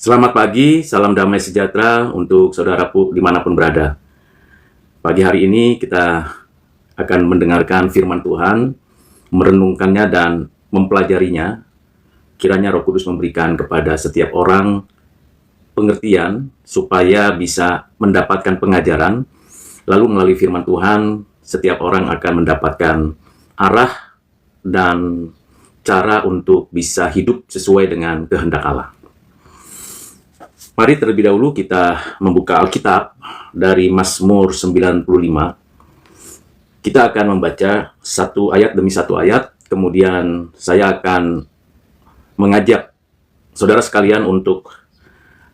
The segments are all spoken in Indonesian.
Selamat pagi, salam damai sejahtera untuk saudaraku dimanapun berada. Pagi hari ini kita akan mendengarkan firman Tuhan, merenungkannya dan mempelajarinya. Kiranya Roh Kudus memberikan kepada setiap orang pengertian supaya bisa mendapatkan pengajaran. Lalu melalui firman Tuhan, setiap orang akan mendapatkan arah dan cara untuk bisa hidup sesuai dengan kehendak Allah. Mari terlebih dahulu kita membuka Alkitab dari Mazmur 95. Kita akan membaca satu ayat demi satu ayat, kemudian saya akan mengajak saudara sekalian untuk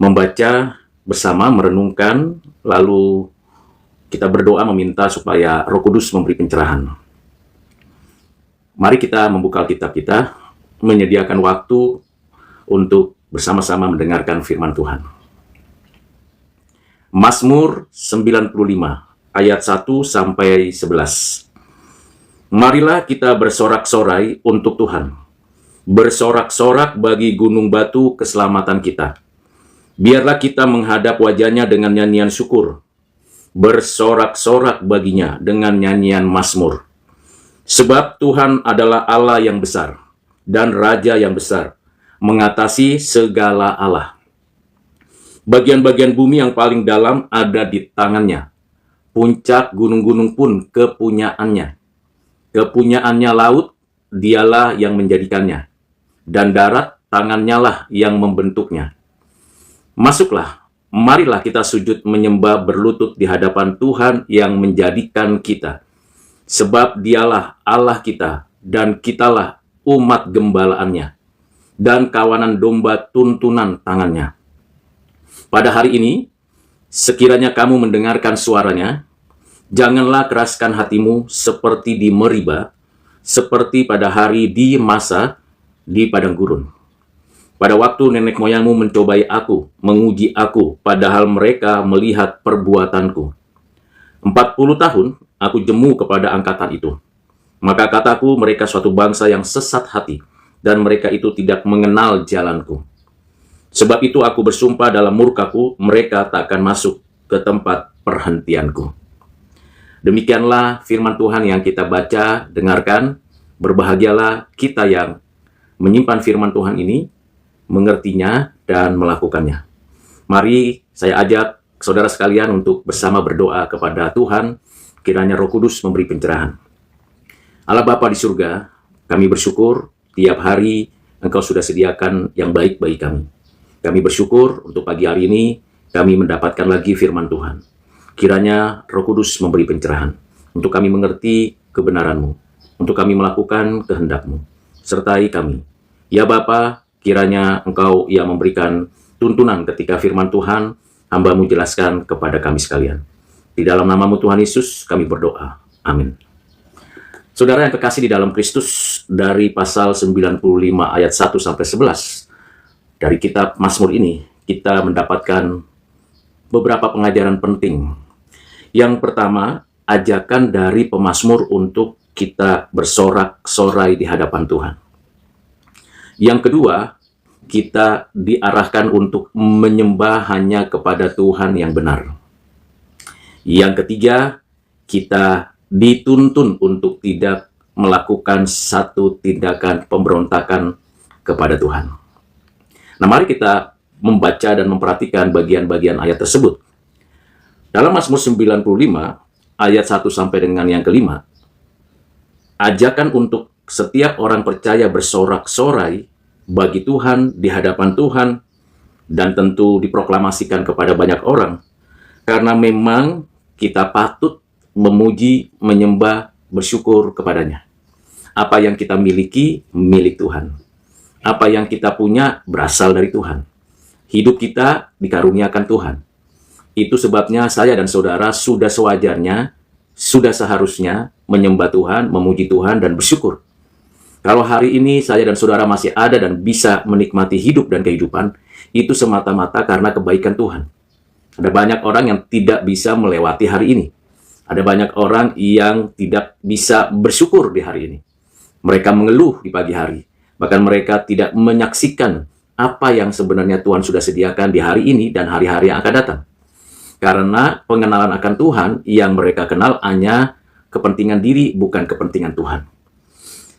membaca bersama, merenungkan, lalu kita berdoa meminta supaya Roh Kudus memberi pencerahan. Mari kita membuka Alkitab kita, menyediakan waktu untuk bersama-sama mendengarkan firman Tuhan. Mazmur 95 ayat 1 sampai 11. Marilah kita bersorak-sorai untuk Tuhan. Bersorak-sorak bagi gunung batu keselamatan kita. Biarlah kita menghadap wajahnya dengan nyanyian syukur. Bersorak-sorak baginya dengan nyanyian mazmur. Sebab Tuhan adalah Allah yang besar dan Raja yang besar, mengatasi segala Allah. Bagian-bagian bumi yang paling dalam ada di tangannya. Puncak gunung-gunung pun kepunyaannya. Kepunyaannya laut, dialah yang menjadikannya. Dan darat, tangannya lah yang membentuknya. Masuklah, marilah kita sujud menyembah berlutut di hadapan Tuhan yang menjadikan kita. Sebab dialah Allah kita, dan kitalah umat gembalaannya, dan kawanan domba tuntunan tangannya. Pada hari ini, sekiranya kamu mendengarkan suaranya, janganlah keraskan hatimu seperti di Meriba, seperti pada hari di Masa di padang gurun. Pada waktu nenek moyangmu mencobai aku, menguji aku, padahal mereka melihat perbuatanku. 40 tahun aku jemu kepada angkatan itu. Maka kataku, mereka suatu bangsa yang sesat hati, dan mereka itu tidak mengenal jalanku. Sebab itu aku bersumpah dalam murkaku, mereka tak akan masuk ke tempat perhentianku. Demikianlah firman Tuhan yang kita baca, dengarkan. Berbahagialah kita yang menyimpan firman Tuhan ini, mengertinya, dan melakukannya. Mari saya ajak saudara sekalian untuk bersama berdoa kepada Tuhan, kiranya Roh Kudus memberi pencerahan. Allah Bapa di surga, kami bersyukur tiap hari Engkau sudah sediakan yang baik bagi kami. Kami bersyukur untuk pagi hari ini kami mendapatkan lagi firman Tuhan. Kiranya Roh Kudus memberi pencerahan untuk kami mengerti kebenaran-Mu, untuk kami melakukan kehendak-Mu. Sertai kami. Ya Bapa, kiranya Engkau yang memberikan tuntunan ketika firman Tuhan hamba-Mu jelaskan kepada kami sekalian. Di dalam nama-Mu Tuhan Yesus kami berdoa. Amin. Saudara yang terkasih di dalam Kristus, dari pasal 95 ayat 1 sampai 11 dari kitab Mazmur ini, kita mendapatkan beberapa pengajaran penting. Yang pertama, ajakan dari pemazmur untuk kita bersorak-sorai di hadapan Tuhan. Yang kedua, kita diarahkan untuk menyembah hanya kepada Tuhan yang benar. Yang ketiga, kita dituntun untuk tidak melakukan satu tindakan pemberontakan kepada Tuhan. Nah, mari kita membaca dan memperhatikan bagian-bagian ayat tersebut. Dalam Mazmur 95, ayat 1 sampai dengan yang kelima, ajakan untuk setiap orang percaya bersorak-sorai bagi Tuhan, di hadapan Tuhan, dan tentu diproklamasikan kepada banyak orang, karena memang kita patut memuji, menyembah, bersyukur kepadanya. Apa yang kita miliki, milik Tuhan. Apa yang kita punya, berasal dari Tuhan. Hidup kita dikaruniakan Tuhan. Itu sebabnya saya dan saudara sudah sewajarnya, sudah seharusnya menyembah Tuhan, memuji Tuhan, dan bersyukur. Kalau hari ini saya dan saudara masih ada dan bisa menikmati hidup dan kehidupan, itu semata-mata karena kebaikan Tuhan. Ada banyak orang yang tidak bisa melewati hari ini. Ada banyak orang yang tidak bisa bersyukur di hari ini. Mereka mengeluh di pagi hari. Bahkan mereka tidak menyaksikan apa yang sebenarnya Tuhan sudah sediakan di hari ini dan hari-hari yang akan datang. Karena pengenalan akan Tuhan yang mereka kenal hanya kepentingan diri, bukan kepentingan Tuhan.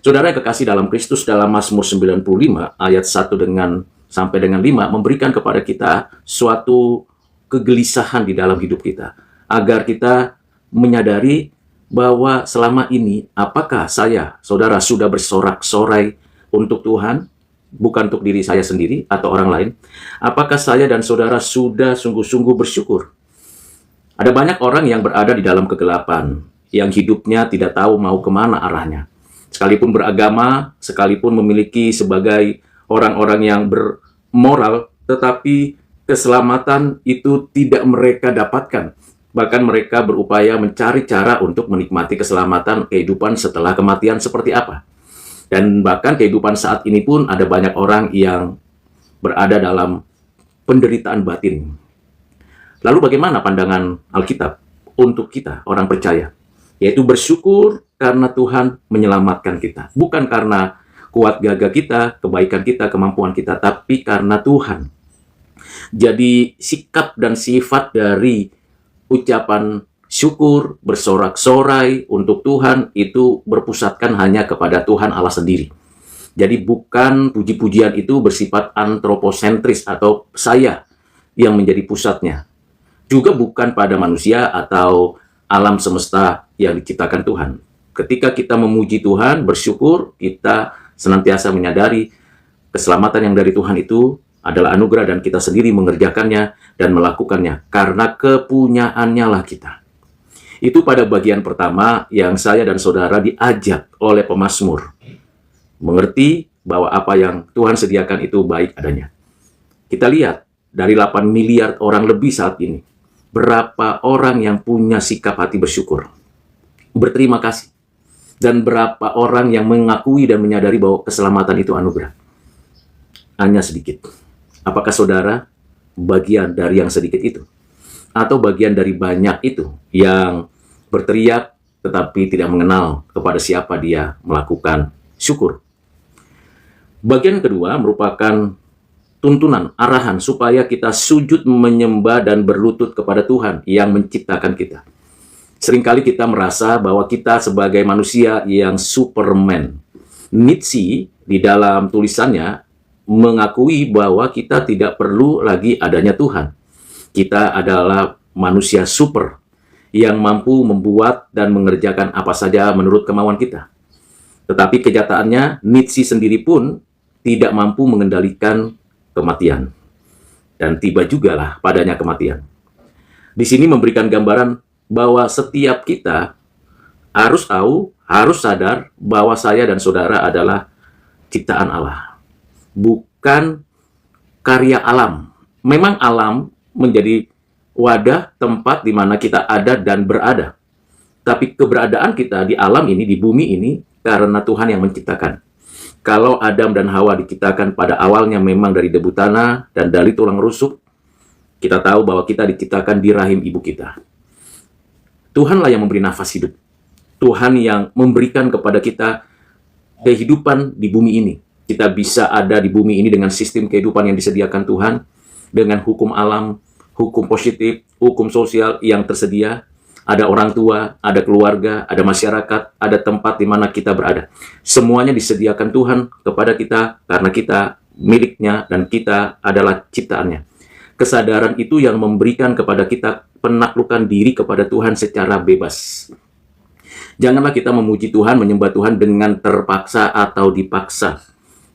Saudara yang kekasih dalam Kristus, dalam Mazmur 95 ayat 1 sampai dengan 5 memberikan kepada kita suatu kegelisahan di dalam hidup kita, agar kita menyadari bahwa selama ini apakah saya, saudara, sudah bersorak-sorai untuk Tuhan, bukan untuk diri saya sendiri atau orang lain? Apakah saya dan saudara sudah sungguh-sungguh bersyukur? Ada banyak orang yang berada di dalam kegelapan, yang hidupnya tidak tahu mau kemana arahnya. Sekalipun beragama, sekalipun memiliki sebagai orang-orang yang bermoral, tetapi keselamatan itu tidak mereka dapatkan. Bahkan mereka berupaya mencari cara untuk menikmati keselamatan kehidupan setelah kematian seperti apa. Dan bahkan kehidupan saat ini pun ada banyak orang yang berada dalam penderitaan batin. Lalu bagaimana pandangan Alkitab untuk kita, orang percaya? Yaitu bersyukur karena Tuhan menyelamatkan kita. Bukan karena kuat gagah kita, kebaikan kita, kemampuan kita, tapi karena Tuhan. Jadi sikap dan sifat dari ucapan syukur, bersorak-sorai untuk Tuhan itu berpusatkan hanya kepada Tuhan Allah sendiri. Jadi bukan puji-pujian itu bersifat antroposentris atau saya yang menjadi pusatnya. Juga bukan pada manusia atau alam semesta yang diciptakan Tuhan. Ketika kita memuji Tuhan, bersyukur, kita senantiasa menyadari keselamatan yang dari Tuhan itu adalah anugerah dan kita sendiri mengerjakannya dan melakukannya karena kepunyaannya lah kita. Itu pada bagian pertama yang saya dan saudara diajak oleh pemazmur. Mengerti bahwa apa yang Tuhan sediakan itu baik adanya. Kita lihat dari 8 miliar orang lebih saat ini, berapa orang yang punya sikap hati bersyukur, berterima kasih, dan berapa orang yang mengakui dan menyadari bahwa keselamatan itu anugerah. Hanya sedikit. Apakah saudara bagian dari yang sedikit itu? Atau bagian dari banyak itu yang berteriak tetapi tidak mengenal kepada siapa dia melakukan syukur? Bagian kedua merupakan tuntunan, arahan supaya kita sujud menyembah dan berlutut kepada Tuhan yang menciptakan kita. Seringkali kita merasa bahwa kita sebagai manusia yang Superman. Nietzsche di dalam tulisannya mengakui bahwa kita tidak perlu lagi adanya Tuhan. Kita adalah manusia super yang mampu membuat dan mengerjakan apa saja menurut kemauan kita. Tetapi kenyataannya Nietzsche sendiri pun tidak mampu mengendalikan kematian. Dan tiba jugalah padanya kematian. Di sini memberikan gambaran bahwa setiap kita harus tahu, harus sadar bahwa saya dan saudara adalah ciptaan Allah. Bukan karya alam. Memang alam menjadi wadah tempat di mana kita ada dan berada. Tapi keberadaan kita di alam ini, di bumi ini, karena Tuhan yang menciptakan. Kalau Adam dan Hawa diciptakan pada awalnya memang dari debu tanah dan dari tulang rusuk, kita tahu bahwa kita diciptakan di rahim ibu kita. Tuhanlah yang memberi nafas hidup. Tuhan yang memberikan kepada kita kehidupan di bumi ini. Kita bisa ada di bumi ini dengan sistem kehidupan yang disediakan Tuhan, dengan hukum alam, hukum positif, hukum sosial yang tersedia. Ada orang tua, ada keluarga, ada masyarakat, ada tempat di mana kita berada. Semuanya disediakan Tuhan kepada kita karena kita miliknya dan kita adalah ciptaannya. Kesadaran itu yang memberikan kepada kita penaklukan diri kepada Tuhan secara bebas. Janganlah kita memuji Tuhan, menyembah Tuhan dengan terpaksa atau dipaksa.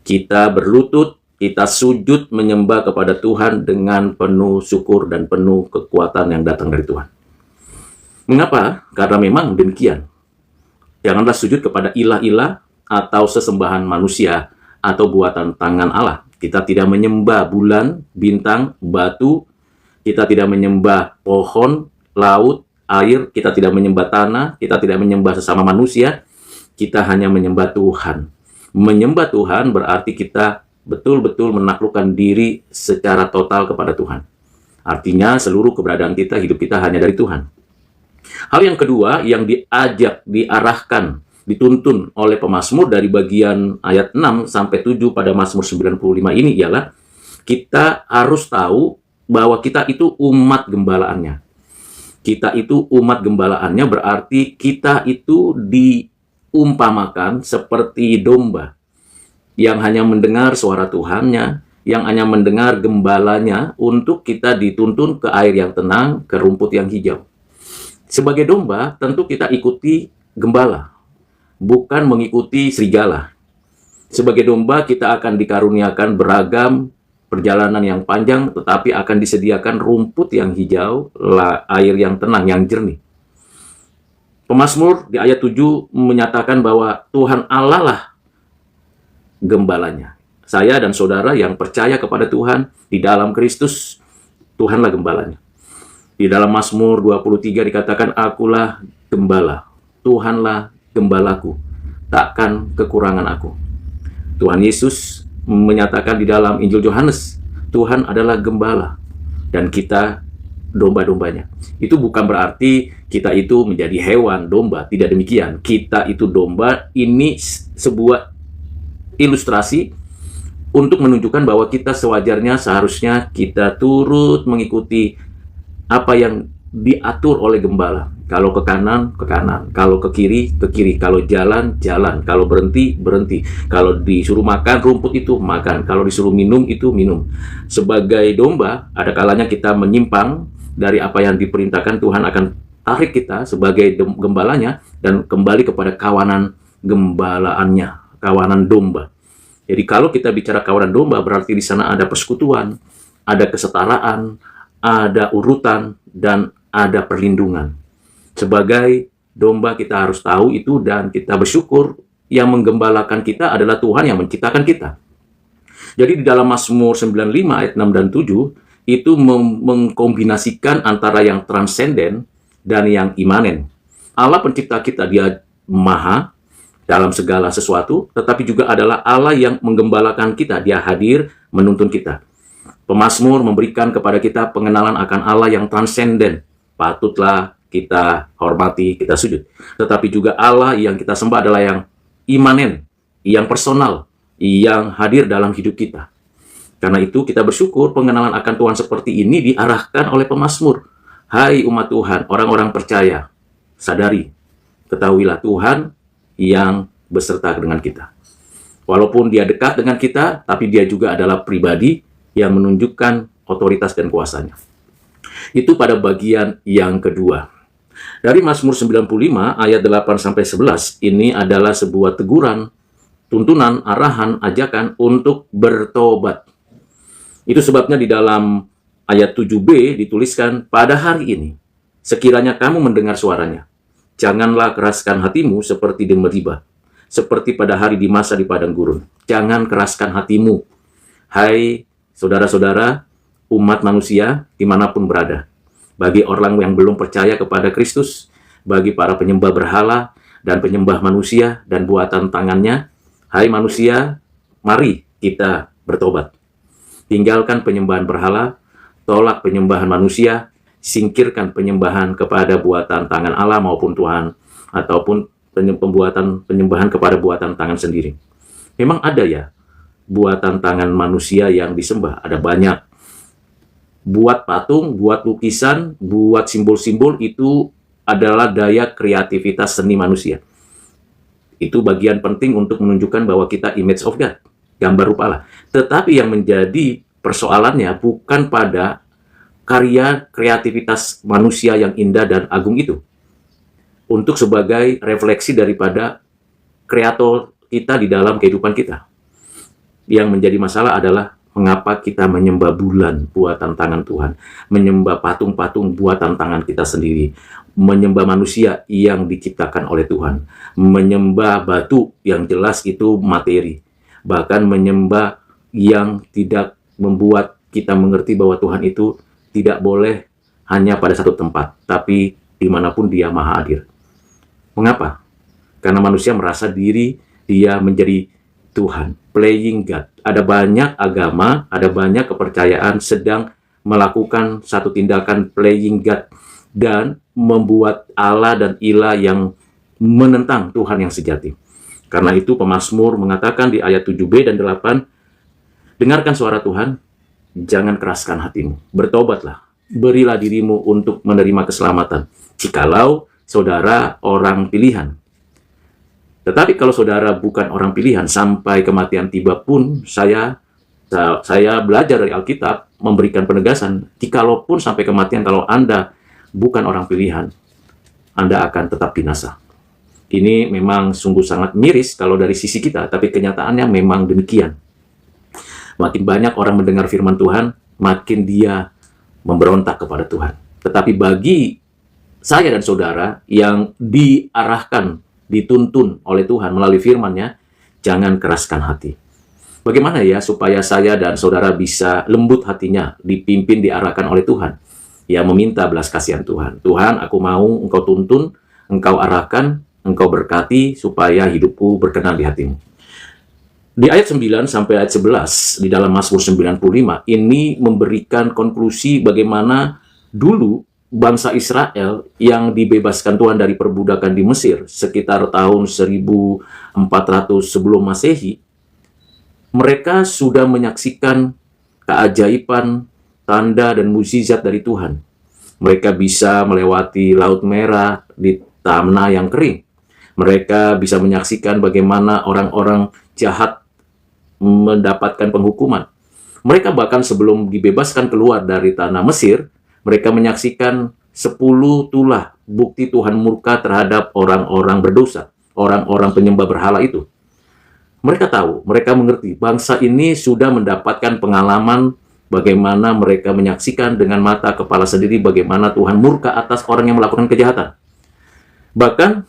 Kita berlutut, kita sujud menyembah kepada Tuhan dengan penuh syukur dan penuh kekuatan yang datang dari Tuhan. Mengapa? Karena memang demikian. Janganlah sujud kepada ilah-ilah atau sesembahan manusia atau buatan tangan Allah. Kita tidak menyembah bulan, bintang, batu. Kita tidak menyembah pohon, laut, air. Kita tidak menyembah tanah. Kita tidak menyembah sesama manusia. Kita hanya menyembah Tuhan. Menyembah Tuhan berarti kita betul-betul menaklukkan diri secara total kepada Tuhan. Artinya seluruh keberadaan kita, hidup kita hanya dari Tuhan. Hal yang kedua yang diajak, diarahkan, dituntun oleh pemazmur dari bagian ayat 6 sampai 7 pada Mazmur 95 ini ialah Kita harus tahu bahwa kita itu umat gembalaannya. Kita itu umat gembalaannya berarti kita itu diumpamakan seperti domba yang hanya mendengar suara Tuhannya, yang hanya mendengar gembalanya untuk kita dituntun ke air yang tenang, ke rumput yang hijau. Sebagai domba, tentu kita ikuti gembala, bukan mengikuti serigala. Sebagai domba, kita akan dikaruniakan beragam perjalanan yang panjang, tetapi akan disediakan rumput yang hijau, air yang tenang, yang jernih. Pemazmur di ayat 7 menyatakan bahwa Tuhan Allah lah gembalanya. Saya dan saudara yang percaya kepada Tuhan di dalam Kristus, Tuhanlah gembalanya. Di dalam Mazmur 23 dikatakan, akulah gembala, Tuhanlah gembalaku, takkan kekurangan aku. Tuhan Yesus menyatakan di dalam Injil Yohanes, Tuhan adalah gembala dan kita domba-dombanya. Itu bukan berarti kita itu menjadi hewan domba, tidak demikian. Kita itu domba, ini sebuah ilustrasi untuk menunjukkan bahwa kita seharusnya kita turut mengikuti apa yang diatur oleh gembala. Kalau ke kanan, ke kanan. Kalau ke kiri, ke kiri. Kalau jalan, jalan. Kalau berhenti, berhenti. Kalau disuruh makan rumput itu, makan. Kalau disuruh minum itu, minum. Sebagai domba, ada kalanya kita menyimpang dari apa yang diperintahkan. Tuhan akan tarik kita sebagai gembalanya dan kembali kepada kawanan gembalaannya, kawanan domba. Jadi kalau kita bicara kawanan domba, berarti di sana ada persekutuan, ada kesetaraan, ada urutan, dan ada perlindungan. Sebagai domba kita harus tahu itu dan kita bersyukur yang menggembalakan kita adalah Tuhan yang menciptakan kita. Jadi di dalam Mazmur 95 ayat 6 dan 7 itu mengkombinasikan antara yang transenden dan yang imanen. Allah pencipta kita, dia maha dalam segala sesuatu, tetapi juga adalah Allah yang menggembalakan kita, dia hadir menuntun kita. Pemazmur memberikan kepada kita pengenalan akan Allah yang transenden. Patutlah kita hormati, kita sujud. Tetapi juga Allah yang kita sembah adalah yang imanen, yang personal, yang hadir dalam hidup kita. Karena itu kita bersyukur pengenalan akan Tuhan seperti ini diarahkan oleh pemazmur. Hai umat Tuhan, orang-orang percaya, sadari, ketahuilah Tuhan yang beserta dengan kita. Walaupun dia dekat dengan kita, tapi dia juga adalah pribadi yang menunjukkan otoritas dan kuasanya. Itu pada bagian yang kedua. Dari Mazmur 95 ayat 8-11 ini adalah sebuah teguran, tuntunan, arahan, ajakan untuk bertobat. Itu sebabnya di dalam ayat 7b dituliskan, pada hari ini, sekiranya kamu mendengar suaranya, janganlah keraskan hatimu seperti di Meriba, seperti pada hari di masa di padang gurun. Jangan keraskan hatimu, hai saudara-saudara, umat manusia dimanapun berada. Bagi orang yang belum percaya kepada Kristus, bagi para penyembah berhala dan penyembah manusia dan buatan tangannya, hai manusia, mari kita bertobat. Tinggalkan penyembahan berhala, tolak penyembahan manusia, singkirkan penyembahan kepada buatan tangan Allah maupun Tuhan, ataupun penyembahan kepada buatan tangan sendiri. Memang ada ya, buatan tangan manusia yang disembah, ada banyak. Buat patung, buat lukisan, buat simbol-simbol itu adalah daya kreativitas seni manusia. Itu bagian penting untuk menunjukkan bahwa kita image of God, gambar rupa Allah. Tetapi yang menjadi persoalannya bukan pada karya kreativitas manusia yang indah dan agung itu. Untuk sebagai refleksi daripada kreator kita di dalam kehidupan kita. Yang menjadi masalah adalah mengapa kita menyembah bulan buatan tangan Tuhan, menyembah patung-patung buatan tangan kita sendiri, menyembah manusia yang diciptakan oleh Tuhan, menyembah batu yang jelas itu materi, bahkan menyembah yang tidak membuat kita mengerti bahwa Tuhan itu tidak boleh hanya pada satu tempat, tapi dimanapun dia maha hadir. Mengapa? Karena manusia merasa diri dia menjadi Tuhan, playing God. Ada banyak agama, ada banyak kepercayaan sedang melakukan satu tindakan playing God dan membuat Allah dan ilah yang menentang Tuhan yang sejati. Karena itu pemazmur mengatakan di ayat 7b dan 8, dengarkan suara Tuhan, jangan keraskan hatimu. Bertobatlah, berilah dirimu untuk menerima keselamatan. Jikalau saudara orang pilihan. Tetapi kalau saudara bukan orang pilihan, sampai kematian tiba pun saya belajar dari Alkitab memberikan penegasan, jikalaupun sampai kematian kalau Anda bukan orang pilihan, Anda akan tetap binasa. Ini memang sungguh sangat miris kalau dari sisi kita, tapi kenyataannya memang demikian. Makin banyak orang mendengar firman Tuhan, makin dia memberontak kepada Tuhan. Tetapi bagi saya dan saudara yang diarahkan, dituntun oleh Tuhan melalui firman-Nya, jangan keraskan hati. Bagaimana ya supaya saya dan saudara bisa lembut hatinya, dipimpin, diarahkan oleh Tuhan? Ya, meminta belas kasihan Tuhan. Tuhan, aku mau Engkau tuntun, Engkau arahkan, Engkau berkati, supaya hidupku berkenan di hatimu. Di ayat 9 sampai ayat 11, di dalam Mazmur 95, ini memberikan konklusi bagaimana dulu bangsa Israel yang dibebaskan Tuhan dari perbudakan di Mesir sekitar tahun 1400 sebelum Masehi, mereka sudah menyaksikan keajaiban, tanda, dan mukjizat dari Tuhan. Mereka bisa melewati Laut Merah di tanah yang kering. Mereka bisa menyaksikan bagaimana orang-orang jahat mendapatkan penghukuman. Mereka bahkan sebelum dibebaskan keluar dari tanah Mesir, mereka menyaksikan 10 tulah bukti Tuhan murka terhadap orang-orang berdosa, orang-orang penyembah berhala itu. Mereka tahu, mereka mengerti, bangsa ini sudah mendapatkan pengalaman bagaimana mereka menyaksikan dengan mata kepala sendiri bagaimana Tuhan murka atas orang yang melakukan kejahatan. Bahkan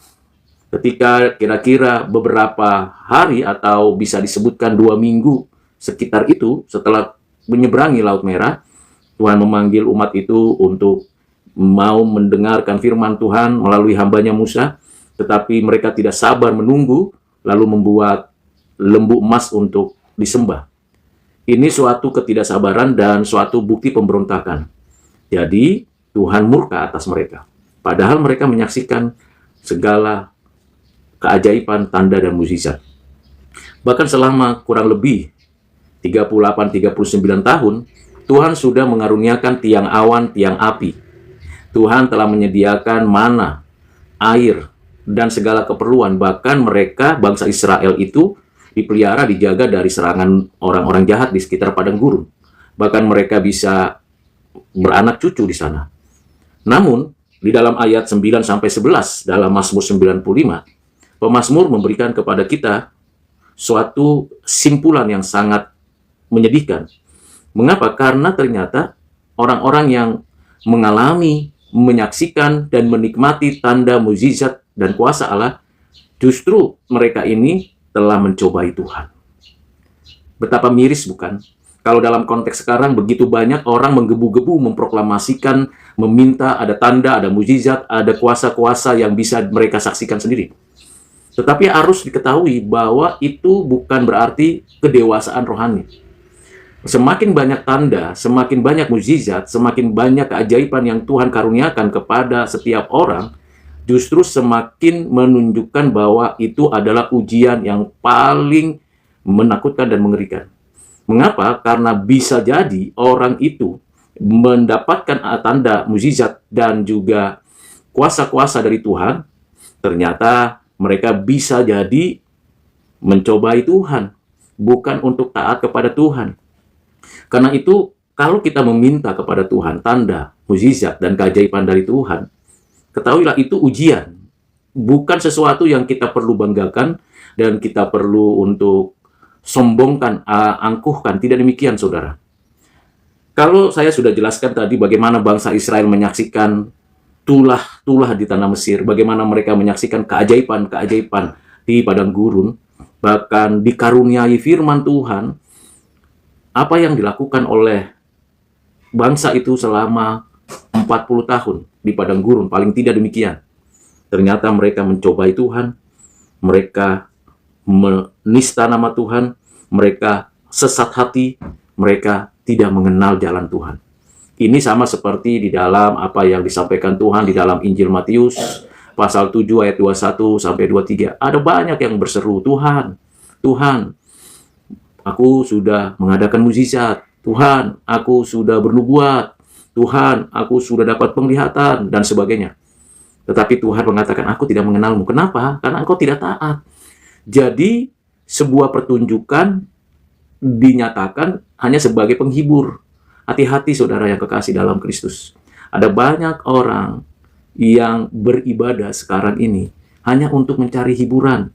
ketika kira-kira beberapa hari atau bisa disebutkan 2 minggu sekitar itu setelah menyeberangi Laut Merah, Tuhan memanggil umat itu untuk mau mendengarkan firman Tuhan melalui hambanya Musa, tetapi mereka tidak sabar menunggu, lalu membuat lembu emas untuk disembah. Ini suatu ketidaksabaran dan suatu bukti pemberontakan. Jadi, Tuhan murka atas mereka. Padahal mereka menyaksikan segala keajaiban, tanda, dan mukjizat. Bahkan selama kurang lebih 38-39 tahun, Tuhan sudah mengaruniakan tiang awan, tiang api. Tuhan telah menyediakan mana, air, dan segala keperluan. Bahkan mereka, bangsa Israel itu, dipelihara, dijaga dari serangan orang-orang jahat di sekitar padang gurun. Bahkan mereka bisa beranak cucu di sana. Namun, di dalam ayat 9-11 dalam Mazmur 95, pemazmur memberikan kepada kita suatu simpulan yang sangat menyedihkan. Mengapa? Karena ternyata orang-orang yang mengalami, menyaksikan, dan menikmati tanda mukjizat dan kuasa Allah, justru mereka ini telah mencobai Tuhan. Betapa miris, bukan? Kalau dalam konteks sekarang, begitu banyak orang menggebu-gebu memproklamasikan, meminta ada tanda, ada mukjizat, ada kuasa-kuasa yang bisa mereka saksikan sendiri. Tetapi harus diketahui bahwa itu bukan berarti kedewasaan rohani. Semakin banyak tanda, semakin banyak mukjizat, semakin banyak keajaiban yang Tuhan karuniakan kepada setiap orang, justru semakin menunjukkan bahwa itu adalah ujian yang paling menakutkan dan mengerikan. Mengapa? Karena bisa jadi orang itu mendapatkan tanda, mukjizat, dan juga kuasa-kuasa dari Tuhan, ternyata mereka bisa jadi mencobai Tuhan, bukan untuk taat kepada Tuhan. Karena itu, kalau kita meminta kepada Tuhan tanda, mukjizat, dan keajaiban dari Tuhan, ketahuilah itu ujian. Bukan sesuatu yang kita perlu banggakan dan kita perlu untuk sombongkan, angkuhkan. Tidak demikian, saudara. Kalau saya sudah jelaskan tadi bagaimana bangsa Israel menyaksikan tulah-tulah di tanah Mesir, bagaimana mereka menyaksikan keajaiban-keajaiban di padang gurun, bahkan dikaruniai firman Tuhan, apa yang dilakukan oleh bangsa itu selama 40 tahun di padang gurun, paling tidak demikian. Ternyata mereka mencobai Tuhan, mereka menista nama Tuhan, mereka sesat hati, mereka tidak mengenal jalan Tuhan. Ini sama seperti di dalam apa yang disampaikan Tuhan di dalam Injil Matius pasal 7 ayat 21 sampai 23. Ada banyak yang berseru, Tuhan, Tuhan, aku sudah mengadakan mukjizat, Tuhan, aku sudah bernubuat. Tuhan, aku sudah dapat penglihatan, dan sebagainya. Tetapi Tuhan mengatakan, aku tidak mengenalmu. Kenapa? Karena engkau tidak taat. Jadi, sebuah pertunjukan dinyatakan hanya sebagai penghibur. Hati-hati saudara yang kekasih dalam Kristus. Ada banyak orang yang beribadah sekarang ini hanya untuk mencari hiburan,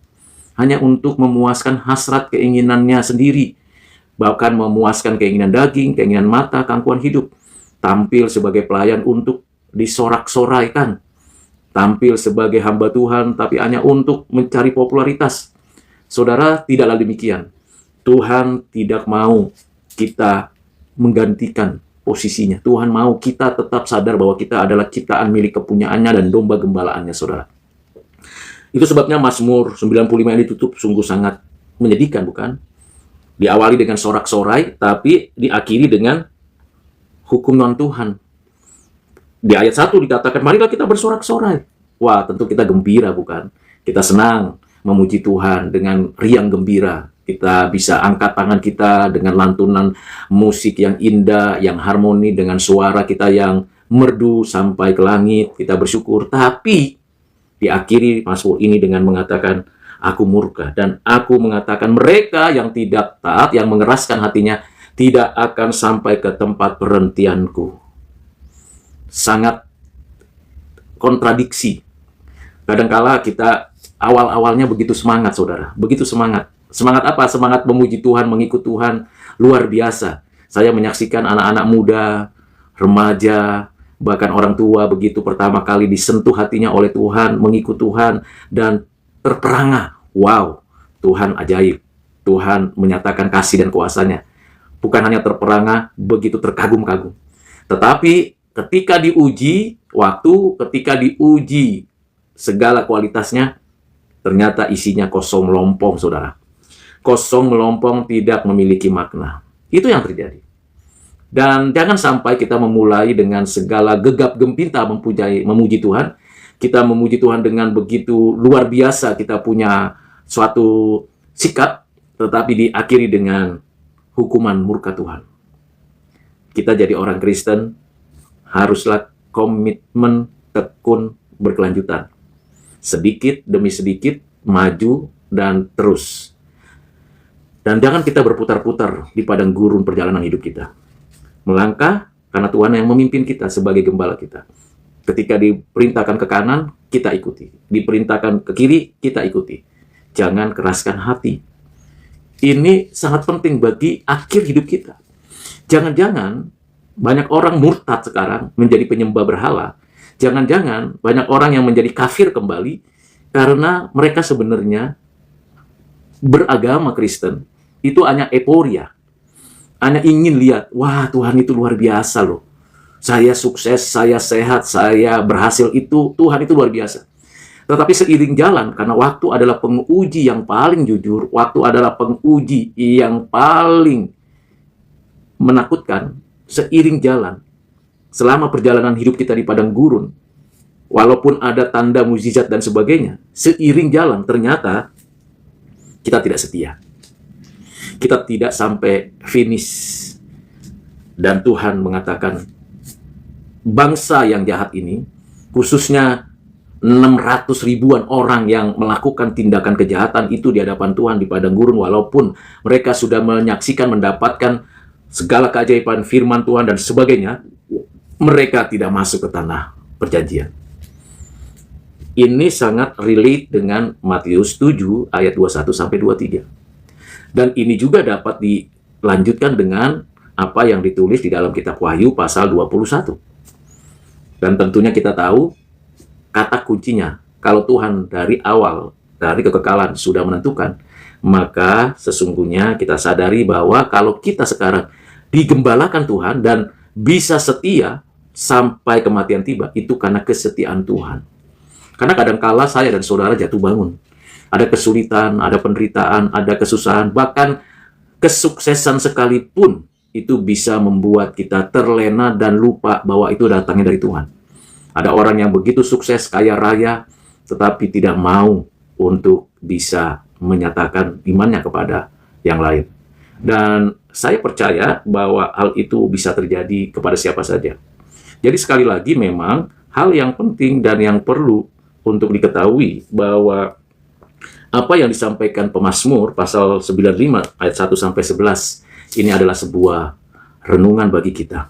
hanya untuk memuaskan hasrat keinginannya sendiri, bahkan memuaskan keinginan daging, keinginan mata, kangkuan hidup. Tampil sebagai pelayan untuk disorak-soraikan, tampil sebagai hamba Tuhan, tapi hanya untuk mencari popularitas. Saudara, tidaklah demikian. Tuhan tidak mau kita menggantikan posisinya. Tuhan mau kita tetap sadar bahwa kita adalah ciptaan milik kepunyaannya dan domba gembalaannya, saudara. Itu sebabnya Mazmur 95 ini tutup sungguh sangat menyedihkan, bukan? Diawali dengan sorak-sorai, tapi diakhiri dengan hukuman Tuhan. Di ayat 1 dikatakan, marilah kita bersorak-sorai. Wah, tentu kita gembira, bukan? Kita senang memuji Tuhan dengan riang gembira. Kita bisa angkat tangan kita dengan lantunan musik yang indah, yang harmoni, dengan suara kita yang merdu sampai ke langit. Kita bersyukur, tapi diakhiri Mazmur ini dengan mengatakan, aku murka, dan aku mengatakan mereka yang tidak taat, yang mengeraskan hatinya, tidak akan sampai ke tempat perhentianku. Sangat kontradiksi. Kadangkala kita awal-awalnya begitu semangat, saudara. Begitu semangat. Semangat apa? Semangat memuji Tuhan, mengikut Tuhan. Luar biasa. Saya menyaksikan anak-anak muda, remaja, bahkan orang tua begitu pertama kali disentuh hatinya oleh Tuhan, mengikut Tuhan, dan terperangah. Wow, Tuhan ajaib. Tuhan menyatakan kasih dan kuasanya. Bukan hanya terperangah, begitu terkagum-kagum. Tetapi ketika diuji, ketika diuji segala kualitasnya, ternyata isinya kosong melompong, saudara. Kosong melompong, tidak memiliki makna. Itu yang terjadi. Dan jangan sampai kita memulai dengan segala gegap gempita memuji Tuhan. Kita memuji Tuhan dengan begitu luar biasa, kita punya suatu sikap, tetapi diakhiri dengan hukuman murka Tuhan. Kita jadi orang Kristen, haruslah komitmen tekun berkelanjutan. Sedikit demi sedikit, maju dan terus. Dan jangan kita berputar-putar di padang gurun perjalanan hidup kita. Melangkah karena Tuhan yang memimpin kita sebagai gembala kita. Ketika diperintahkan ke kanan, kita ikuti. Diperintahkan ke kiri, kita ikuti. Jangan keraskan hati. Ini sangat penting bagi akhir hidup kita. Jangan-jangan banyak orang murtad sekarang menjadi penyembah berhala. Jangan-jangan banyak orang yang menjadi kafir kembali karena mereka sebenarnya beragama Kristen itu hanya euforia. Hanya ingin lihat, wah Tuhan itu luar biasa loh. Saya sukses, saya sehat, saya berhasil, itu Tuhan itu luar biasa. Tetapi seiring jalan, karena waktu adalah penguji yang paling jujur, waktu adalah penguji yang paling menakutkan, seiring jalan, selama perjalanan hidup kita di padang gurun, walaupun ada tanda mukjizat dan sebagainya, seiring jalan ternyata kita tidak setia. Kita tidak sampai finish. Dan Tuhan mengatakan, bangsa yang jahat ini, khususnya 600 ribuan orang yang melakukan tindakan kejahatan itu di hadapan Tuhan di padang gurun, walaupun mereka sudah menyaksikan, mendapatkan segala keajaiban firman Tuhan dan sebagainya, mereka tidak masuk ke tanah perjanjian. Ini sangat relate dengan Matius 7 ayat 21 sampai 23. Dan ini juga dapat dilanjutkan dengan apa yang ditulis di dalam kitab Wahyu pasal 21. Dan tentunya kita tahu kata kuncinya, kalau Tuhan dari awal, dari kekekalan sudah menentukan, maka sesungguhnya kita sadari bahwa kalau kita sekarang digembalakan Tuhan dan bisa setia sampai kematian tiba, itu karena kesetiaan Tuhan. Karena kadangkala saya dan saudara jatuh bangun. Ada kesulitan, ada penderitaan, ada kesusahan, bahkan kesuksesan sekalipun itu bisa membuat kita terlena dan lupa bahwa itu datangnya dari Tuhan. Ada orang yang begitu sukses, kaya raya, tetapi tidak mau untuk bisa menyatakan imannya kepada yang lain. Dan saya percaya bahwa hal itu bisa terjadi kepada siapa saja. Jadi sekali lagi memang hal yang penting dan yang perlu untuk diketahui bahwa apa yang disampaikan pemazmur pasal 95 ayat 1 sampai 11 ini adalah sebuah renungan bagi kita.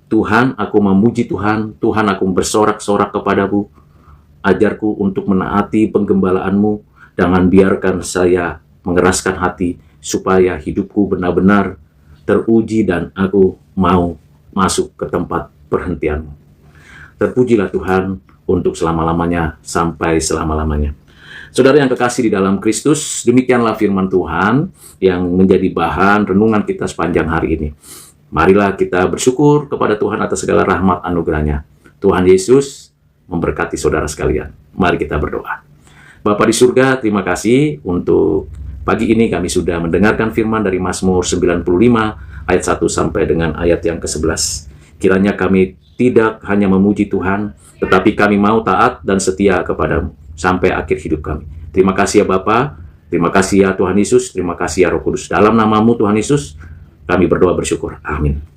Tuhan, aku memuji Tuhan, Tuhan aku bersorak-sorak kepadamu, ajarku untuk menaati penggembalaanmu, jangan biarkan saya mengeraskan hati, supaya hidupku benar-benar teruji dan aku mau masuk ke tempat perhentianmu. Terpujilah Tuhan untuk selama-lamanya sampai selama-lamanya. Saudara yang kekasih di dalam Kristus, demikianlah firman Tuhan yang menjadi bahan renungan kita sepanjang hari ini. Marilah kita bersyukur kepada Tuhan atas segala rahmat anugerahnya. Tuhan Yesus memberkati saudara sekalian. Mari kita berdoa. Bapa di surga, terima kasih untuk pagi ini kami sudah mendengarkan firman dari Mazmur 95 ayat 1 sampai dengan ayat yang ke-11. Kiranya kami tidak hanya memuji Tuhan, tetapi kami mau taat dan setia kepadamu sampai akhir hidup kami. Terima kasih ya Bapa, terima kasih ya Tuhan Yesus, terima kasih ya Roh Kudus. Dalam namamu Tuhan Yesus, kami berdoa bersyukur. Amin.